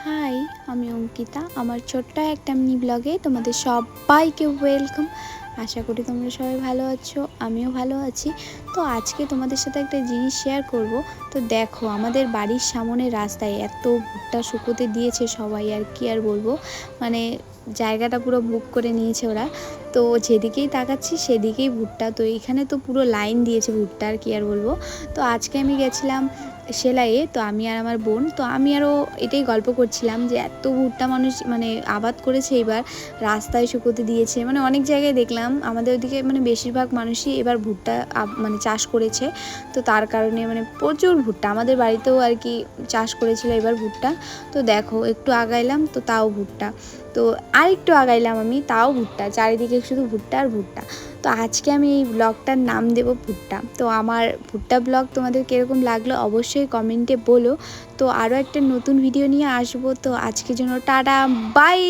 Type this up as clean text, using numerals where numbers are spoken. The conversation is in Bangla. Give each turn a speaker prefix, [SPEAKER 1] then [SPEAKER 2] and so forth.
[SPEAKER 1] হাই, আমি অঙ্কিতা। আমার ছোট্ট একটা মিনি ব্লগে তোমাদের সবাইকে ওয়েলকাম। আশা করি তোমরা সবাই ভালো আছো, আমিও ভালো আছি। তো আজকে তোমাদের সাথে একটা জিনিস শেয়ার করব। তো দেখো, আমাদের বাড়ির সামনে রাস্তায় এত ভুট্টা শুকোতে দিয়েছে সবাই, আর কি আর বলবো, মানে জায়গাটা পুরো বুক করে নিয়েছে ওরা। তো যেদিকেই তাকাচ্ছি সেদিকেই ভুট্টা। তো এইখানে তো পুরো লাইন দিয়েছে ভুট্টা, আর কি আর বলবো। তো আজকে আমি গেছিলাম সেলাইয়ে, তো আমি আর আমার বোন, তো আমি আরও এটাই গল্প করছিলাম যে এত ভুট্টা মানুষ মানে আবাদ করেছে এবার, রাস্তায় শুকোতে দিয়েছে। মানে অনেক জায়গায় দেখলাম আমাদের ওদিকে মানে বেশিরভাগ মানুষই এবার ভুট্টা মানে চাষ করেছে। তো তার কারণে মানে প্রচুর ভুট্টা, আমাদের বাড়িতেও আর কি চাষ করেছিল এবার ভুট্টা। তো দেখো, একটু আগাইলাম তো তাও ভুট্টা, তো আর একটু আগাইলাম আমি, তাও ভুট্টা, চারিদিকে শুধু ভুট্টা আর ভুট্টা। তো আজকে আমি এই ব্লগটার নাম দেব ভুট্টা। তো আমার ভুট্টা ব্লগ তোমাদের কীরকম লাগলো অবশ্যই কমেন্টে বলো। তো আরও একটা নতুন ভিডিও নিয়ে আসবো। তো আজকের জন্য টাটা, বাই।